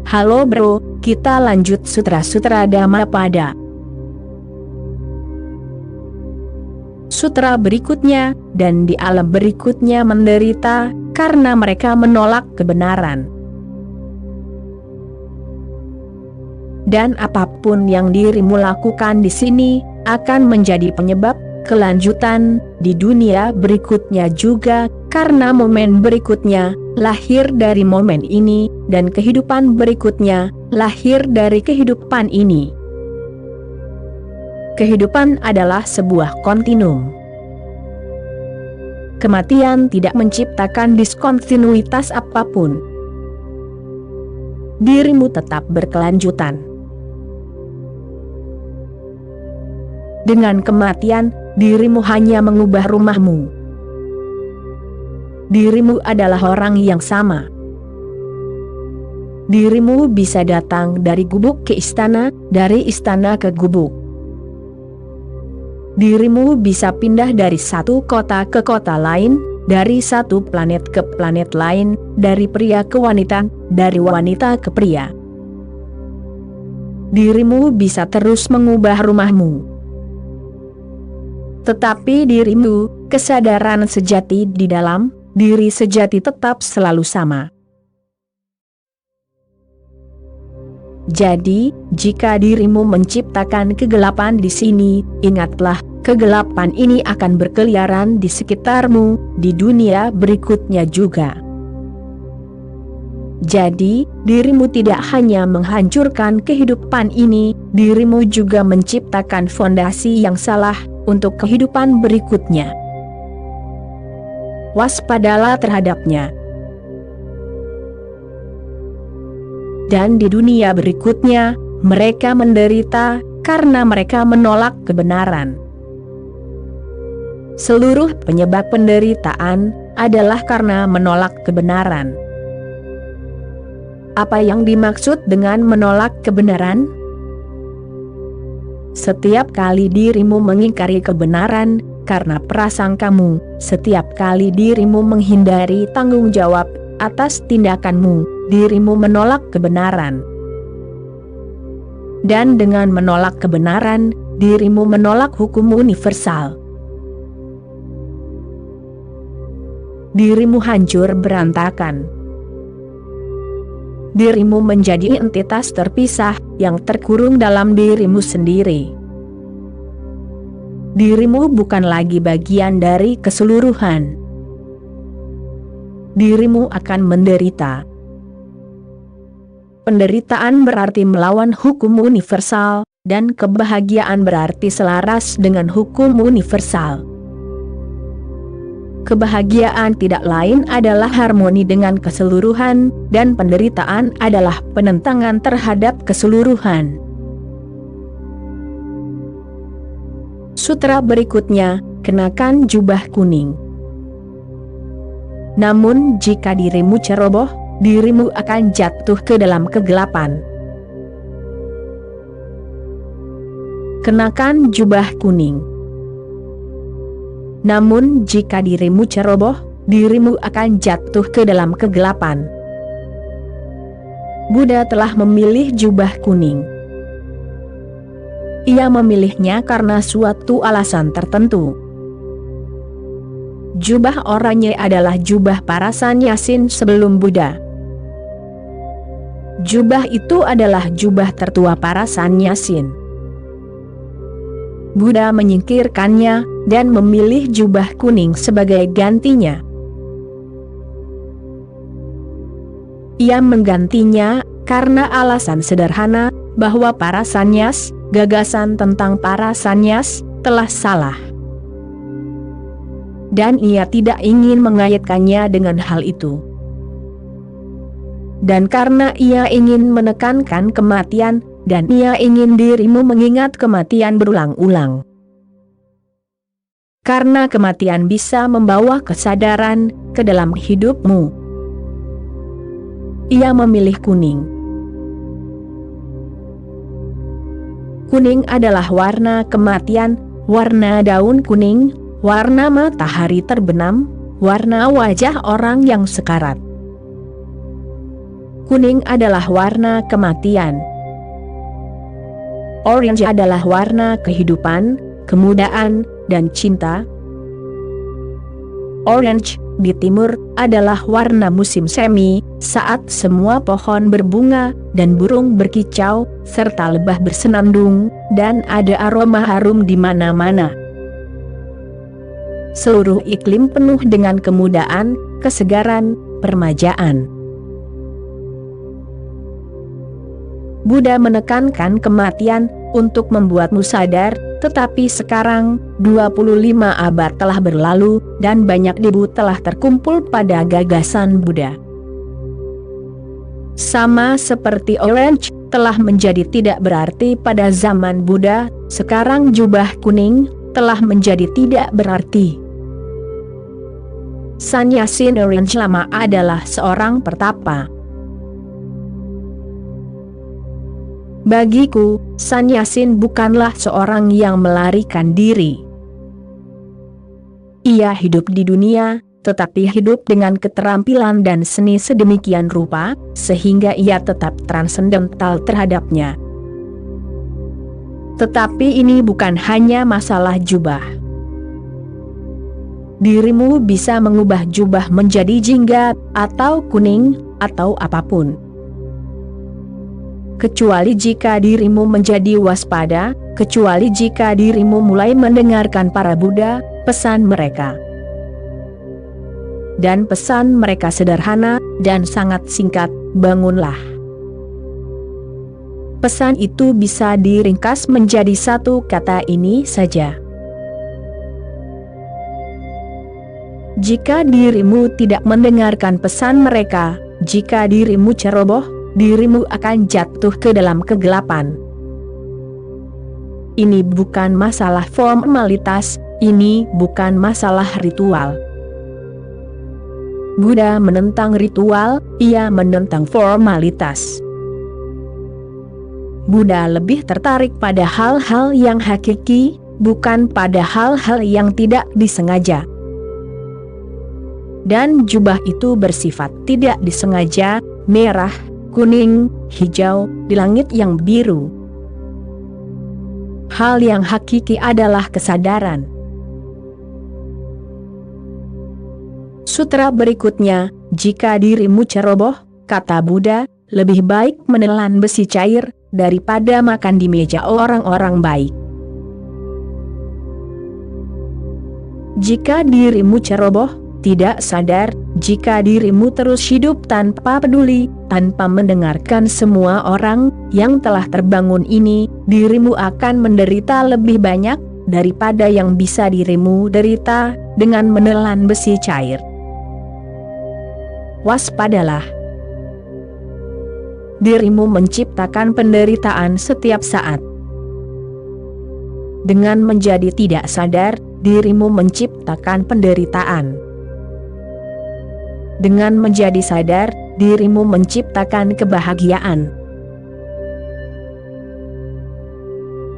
Halo bro, kita lanjut Sutra Dhammapada. Sutra berikutnya, dan di alam berikutnya menderita, karena mereka menolak kebenaran. Dan apapun yang dirimu lakukan di sini, akan menjadi penyebab kelanjutan di dunia berikutnya juga, karena momen berikutnya lahir dari momen ini, dan kehidupan berikutnya lahir dari kehidupan ini. Kehidupan adalah sebuah kontinum. Kematian tidak menciptakan diskontinuitas apapun. Dirimu tetap berkelanjutan. Dengan kematian, dirimu hanya mengubah rumahmu. Dirimu adalah orang yang sama. Dirimu bisa datang dari gubuk ke istana, dari istana ke gubuk. Dirimu bisa pindah dari satu kota ke kota lain, dari satu planet ke planet lain, dari pria ke wanita, dari wanita ke pria. Dirimu bisa terus mengubah rumahmu. Tetapi dirimu, kesadaran sejati di dalam diri sejati tetap selalu sama. Jadi, jika dirimu menciptakan kegelapan di sini, ingatlah, kegelapan ini akan berkeliaran di sekitarmu, di dunia berikutnya juga. Jadi, dirimu tidak hanya menghancurkan kehidupan ini, dirimu juga menciptakan fondasi yang salah untuk kehidupan berikutnya. Waspadalah terhadapnya. Dan di dunia berikutnya, mereka menderita karena mereka menolak kebenaran. Seluruh penyebab penderitaan adalah karena menolak kebenaran. Apa yang dimaksud dengan menolak kebenaran? Setiap kali dirimu mengingkari kebenaran karena prasangkamu, setiap kali dirimu menghindari tanggung jawab atas tindakanmu, dirimu menolak kebenaran. Dan dengan menolak kebenaran, dirimu menolak hukum universal. Dirimu hancur berantakan. Dirimu menjadi entitas terpisah yang terkurung dalam dirimu sendiri. Dirimu bukan lagi bagian dari keseluruhan. Dirimu akan menderita. Penderitaan berarti melawan hukum universal, dan kebahagiaan berarti selaras dengan hukum universal. Kebahagiaan tidak lain adalah harmoni dengan keseluruhan, dan penderitaan adalah penentangan terhadap keseluruhan. Sutra berikutnya, kenakan jubah kuning. Namun jika dirimu ceroboh, dirimu akan jatuh ke dalam kegelapan. Kenakan jubah kuning. Namun jika dirimu ceroboh, dirimu akan jatuh ke dalam kegelapan. Buddha telah memilih jubah kuning. Ia memilihnya karena suatu alasan tertentu. Jubah oranye adalah jubah para sannyasin sebelum Buddha. Jubah itu adalah jubah tertua para sannyasin. Buddha menyingkirkannya dan memilih jubah kuning sebagai gantinya. Ia menggantinya karena alasan sederhana bahwa para sannyas, gagasan tentang para sannyas, telah salah. Dan ia tidak ingin mengaitkannya dengan hal itu. Dan karena ia ingin menekankan kematian, dan ia ingin dirimu mengingat kematian berulang-ulang. Karena kematian bisa membawa kesadaran ke dalam hidupmu. Ia memilih kuning. Kuning adalah warna kematian, warna daun kuning, warna matahari terbenam, warna wajah orang yang sekarat. Kuning adalah warna kematian. Orange adalah warna kehidupan, kemudaan, dan cinta. Orange di timur adalah warna musim semi, saat semua pohon berbunga dan burung berkicau, serta lebah bersenandung, dan ada aroma harum di mana-mana. Seluruh iklim penuh dengan kemudaan, kesegaran, permajaan. Buddha menekankan kematian untuk membuatmu sadar, tetapi sekarang, 25 abad telah berlalu, dan banyak debu telah terkumpul pada gagasan Buddha. Sama seperti orange telah menjadi tidak berarti pada zaman Buddha, sekarang jubah kuning telah menjadi tidak berarti. Sannyasin Orange Lama adalah seorang pertapa. Bagiku, sannyasin bukanlah seorang yang melarikan diri. Ia hidup di dunia, tetapi hidup dengan keterampilan dan seni sedemikian rupa, sehingga ia tetap transendental terhadapnya. Tetapi ini bukan hanya masalah jubah. Dirimu bisa mengubah jubah menjadi jingga, atau kuning, atau apapun. Kecuali jika dirimu menjadi waspada, kecuali jika dirimu mulai mendengarkan para Buddha, pesan mereka. Dan pesan mereka sederhana, dan sangat singkat, bangunlah. Pesan itu bisa diringkas menjadi satu kata ini saja. Jika dirimu tidak mendengarkan pesan mereka, jika dirimu ceroboh, dirimu akan jatuh ke dalam kegelapan. Ini bukan masalah formalitas, ini bukan masalah ritual. Buddha menentang ritual, ia menentang formalitas. Buddha lebih tertarik pada hal-hal yang hakiki, bukan pada hal-hal yang tidak disengaja. Dan jubah itu bersifat tidak disengaja, merah, kuning, hijau, di langit yang biru. Hal yang hakiki adalah kesadaran. Sutra berikutnya, jika dirimu ceroboh, kata Buddha, lebih baik menelan besi cair, daripada makan di meja orang-orang baik. Jika dirimu ceroboh, tidak sadar, jika dirimu terus hidup tanpa peduli, tanpa mendengarkan semua orang yang telah terbangun ini, dirimu akan menderita lebih banyak daripada yang bisa dirimu derita dengan menelan besi cair. Waspadalah. Dirimu menciptakan penderitaan setiap saat. Dengan menjadi tidak sadar, dirimu menciptakan penderitaan. Dengan menjadi sadar, dirimu menciptakan kebahagiaan.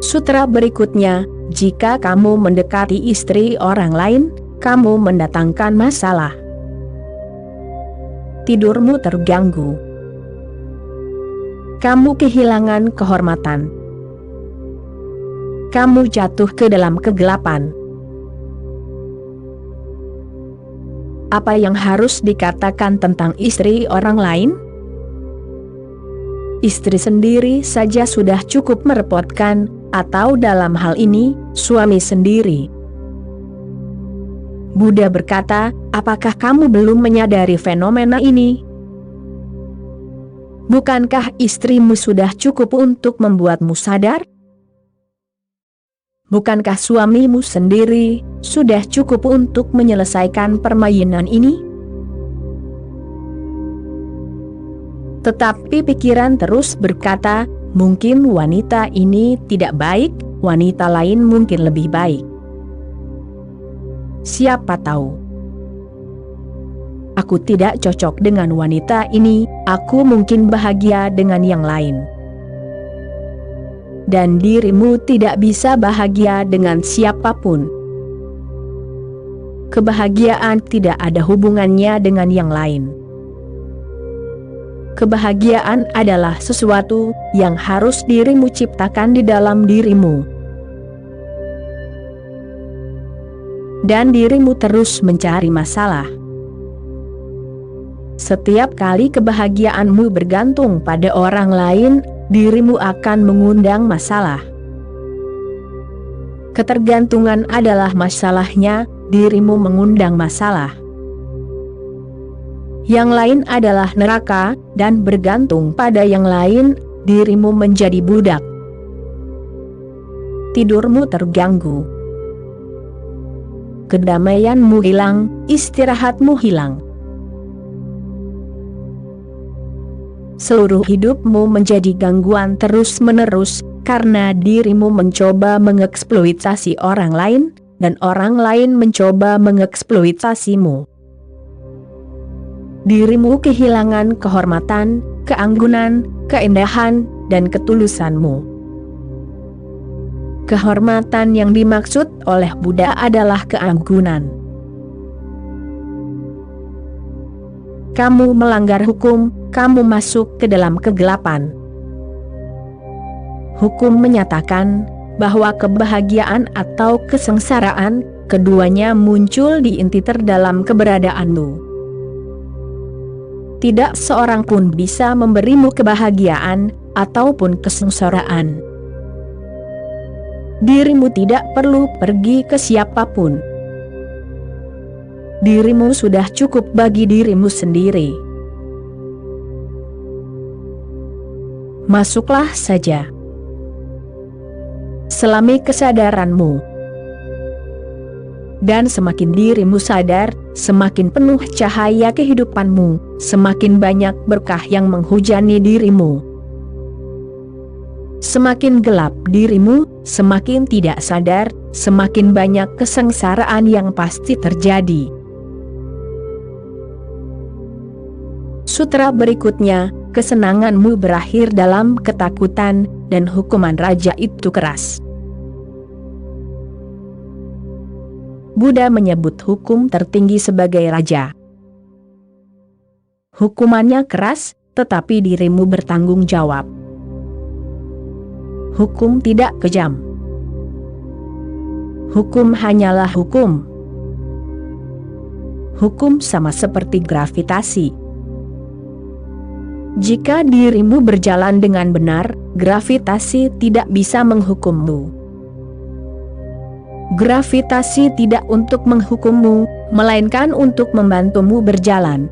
Sutra berikutnya, jika kamu mendekati istri orang lain, kamu mendatangkan masalah. Tidurmu terganggu. Kamu kehilangan kehormatan. Kamu jatuh ke dalam kegelapan. Apa yang harus dikatakan tentang istri orang lain? Istri sendiri saja sudah cukup merepotkan, atau dalam hal ini, suami sendiri. Buddha berkata, apakah kamu belum menyadari fenomena ini? Bukankah istrimu sudah cukup untuk membuatmu sadar? Bukankah suamimu sendiri sudah cukup untuk menyelesaikan permainan ini? Tetapi pikiran terus berkata, mungkin wanita ini tidak baik, wanita lain mungkin lebih baik. Siapa tahu? Aku tidak cocok dengan wanita ini, aku mungkin bahagia dengan yang lain. Dan dirimu tidak bisa bahagia dengan siapapun. Kebahagiaan tidak ada hubungannya dengan yang lain. Kebahagiaan adalah sesuatu yang harus dirimu ciptakan di dalam dirimu. Dan dirimu terus mencari masalah. Setiap kali kebahagiaanmu bergantung pada orang lain, dirimu akan mengundang masalah. Ketergantungan adalah masalahnya, dirimu mengundang masalah. Yang lain adalah neraka, dan bergantung pada yang lain, dirimu menjadi budak. Tidurmu terganggu. Kedamaianmu hilang, istirahatmu hilang. Seluruh hidupmu menjadi gangguan terus-menerus, karena dirimu mencoba mengeksploitasi orang lain, dan orang lain mencoba mengeksploitasimu. Dirimu kehilangan kehormatan, keanggunan, keindahan, dan ketulusanmu. Kehormatan yang dimaksud oleh Buddha adalah keanggunan. Kamu melanggar hukum, kamu masuk ke dalam kegelapan. Hukum menyatakan bahwa kebahagiaan atau kesengsaraan, keduanya muncul di inti terdalam keberadaanmu. Tidak seorang pun bisa memberimu kebahagiaan ataupun kesengsaraan. Dirimu tidak perlu pergi ke siapapun. Dirimu sudah cukup bagi dirimu sendiri. Masuklah saja. Selami kesadaranmu. Dan semakin dirimu sadar, semakin penuh cahaya kehidupanmu, semakin banyak berkah yang menghujani dirimu. Semakin gelap dirimu, semakin tidak sadar, semakin banyak kesengsaraan yang pasti terjadi. Sutra berikutnya, kesenanganmu berakhir dalam ketakutan, dan hukuman raja itu keras. Buddha menyebut hukum tertinggi sebagai raja. Hukumannya keras, tetapi dirimu bertanggung jawab. Hukum tidak kejam. Hukum hanyalah hukum. Hukum sama seperti gravitasi. Jika dirimu berjalan dengan benar, gravitasi tidak bisa menghukummu. Gravitasi tidak untuk menghukummu, melainkan untuk membantumu berjalan.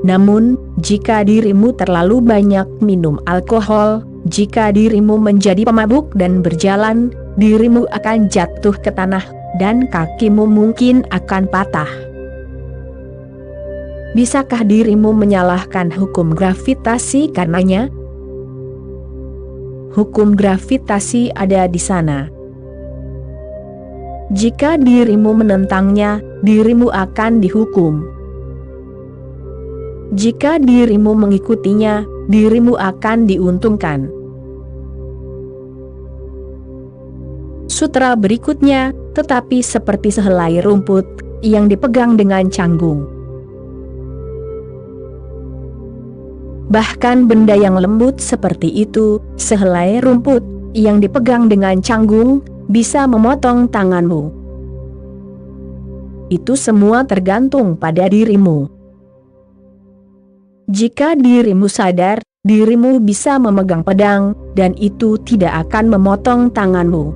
Namun, jika dirimu terlalu banyak minum alkohol, jika dirimu menjadi pemabuk dan berjalan, dirimu akan jatuh ke tanah, dan kakimu mungkin akan patah. Bisakah dirimu menyalahkan hukum gravitasi karenanya? Hukum gravitasi ada di sana. Jika dirimu menentangnya, dirimu akan dihukum. Jika dirimu mengikutinya, dirimu akan diuntungkan. Sutra berikutnya, tetapi seperti sehelai rumput yang dipegang dengan canggung. Bahkan benda yang lembut seperti itu, sehelai rumput yang dipegang dengan canggung, bisa memotong tanganmu. Itu semua tergantung pada dirimu. Jika dirimu sadar, dirimu bisa memegang pedang, dan itu tidak akan memotong tanganmu.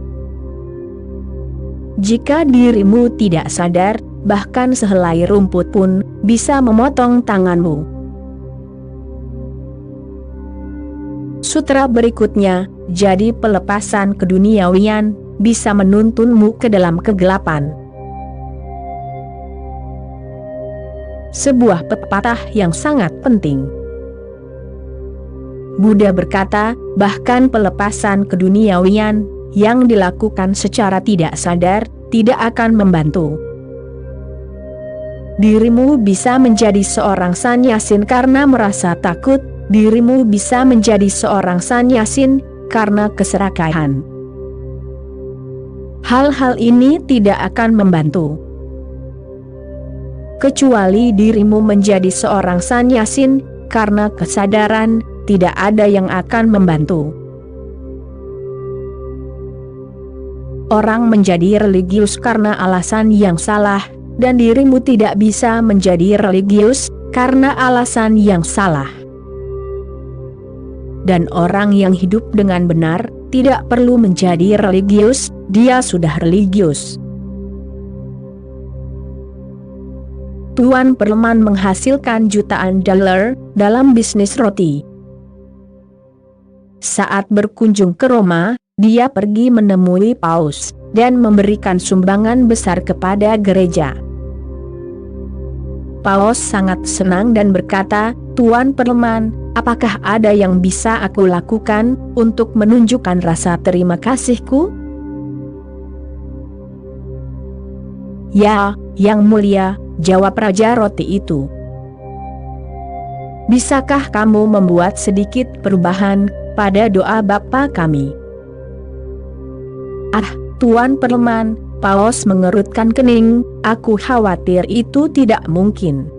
Jika dirimu tidak sadar, bahkan sehelai rumput pun bisa memotong tanganmu. Sutra berikutnya, jadi pelepasan keduniawian, bisa menuntunmu ke dalam kegelapan. Sebuah pepatah yang sangat penting. Buddha berkata, bahkan pelepasan keduniawian, yang dilakukan secara tidak sadar, tidak akan membantu. Dirimu bisa menjadi seorang sannyasin karena merasa takut, dirimu bisa menjadi seorang sannyasin karena keserakahan. Hal-hal ini tidak akan membantu. Kecuali dirimu menjadi seorang sannyasin, karena kesadaran, tidak ada yang akan membantu. Orang menjadi religius karena alasan yang salah, dan dirimu tidak bisa menjadi religius karena alasan yang salah. Dan orang yang hidup dengan benar, tidak perlu menjadi religius, dia sudah religius. Tuan Perlman menghasilkan jutaan dolar dalam bisnis roti. Saat berkunjung ke Roma, dia pergi menemui Paus dan memberikan sumbangan besar kepada gereja. Paus sangat senang dan berkata, "Tuan Perlman, apakah ada yang bisa aku lakukan untuk menunjukkan rasa terima kasihku?" "Ya, Yang Mulia," jawab Raja Roti itu. "Bisakah kamu membuat sedikit perubahan pada doa Bapa kami?" "Ah, Tuan Perlman," Paus mengerutkan kening, "aku khawatir itu tidak mungkin.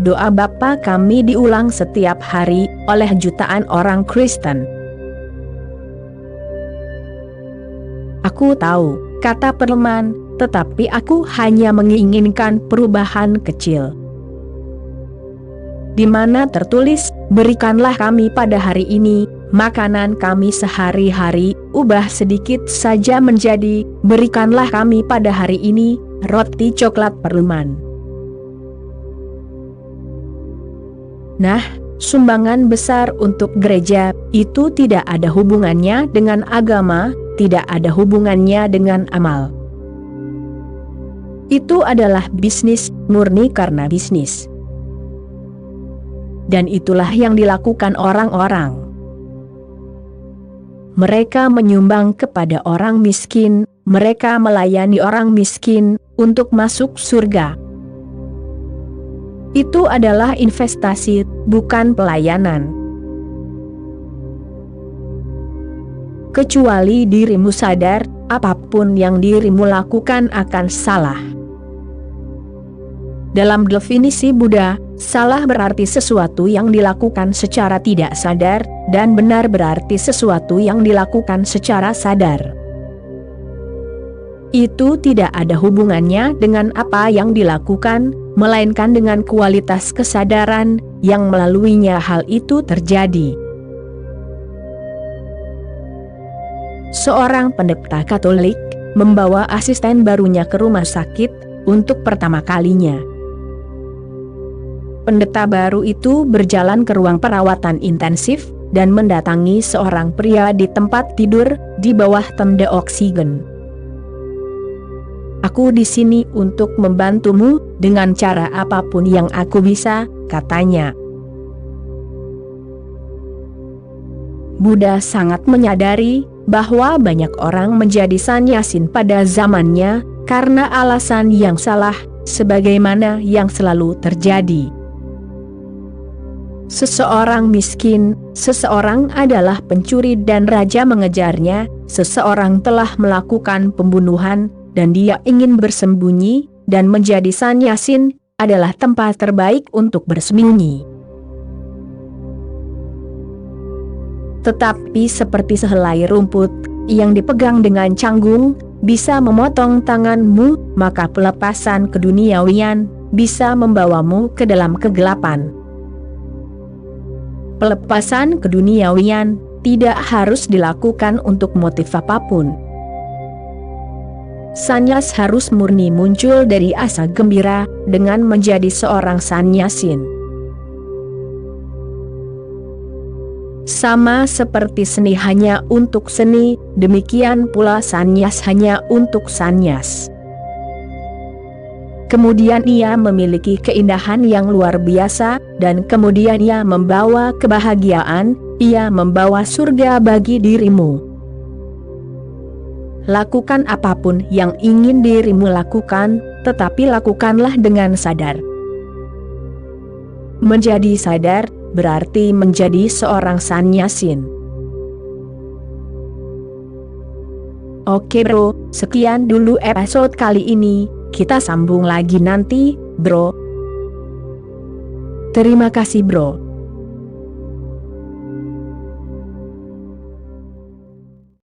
Doa Bapa kami diulang setiap hari oleh jutaan orang Kristen." "Aku tahu," kata Perlman, "tetapi aku hanya menginginkan perubahan kecil. Di mana tertulis, berikanlah kami pada hari ini makanan kami sehari-hari, ubah sedikit saja menjadi, berikanlah kami pada hari ini roti coklat Perlman." Nah, sumbangan besar untuk gereja, itu tidak ada hubungannya dengan agama, tidak ada hubungannya dengan amal. Itu adalah bisnis, murni karena bisnis. Dan itulah yang dilakukan orang-orang. Mereka menyumbang kepada orang miskin, mereka melayani orang miskin untuk masuk surga. Itu adalah investasi, bukan pelayanan. Kecuali dirimu sadar, apapun yang dirimu lakukan akan salah. Dalam definisi Buddha, salah berarti sesuatu yang dilakukan secara tidak sadar, dan benar berarti sesuatu yang dilakukan secara sadar. Itu tidak ada hubungannya dengan apa yang dilakukan, melainkan dengan kualitas kesadaran yang melaluinya hal itu terjadi. Seorang pendeta Katolik membawa asisten barunya ke rumah sakit untuk pertama kalinya. Pendeta baru itu berjalan ke ruang perawatan intensif dan mendatangi seorang pria di tempat tidur di bawah tenda oksigen. "Aku di sini untuk membantumu dengan cara apapun yang aku bisa," katanya. Buddha sangat menyadari bahwa banyak orang menjadi sannyasin pada zamannya karena alasan yang salah, sebagaimana yang selalu terjadi. Seseorang miskin, seseorang adalah pencuri dan raja mengejarnya, seseorang telah melakukan pembunuhan, dan dia ingin bersembunyi, dan menjadi sannyasin adalah tempat terbaik untuk bersembunyi. Tetapi seperti sehelai rumput yang dipegang dengan canggung, bisa memotong tanganmu, maka pelepasan keduniawian bisa membawamu ke dalam kegelapan. Pelepasan keduniawian tidak harus dilakukan untuk motif apapun. Sannyas harus murni muncul dari asa gembira dengan menjadi seorang sannyasin. Sama seperti seni hanya untuk seni, demikian pula sannyas hanya untuk sannyas. Kemudian ia memiliki keindahan yang luar biasa, dan kemudian ia membawa kebahagiaan, ia membawa surga bagi dirimu. Lakukan apapun yang ingin dirimu lakukan, tetapi lakukanlah dengan sadar. Menjadi sadar berarti menjadi seorang sannyasin. Oke bro, sekian dulu episode kali ini. Kita sambung lagi nanti, bro. Terima kasih bro.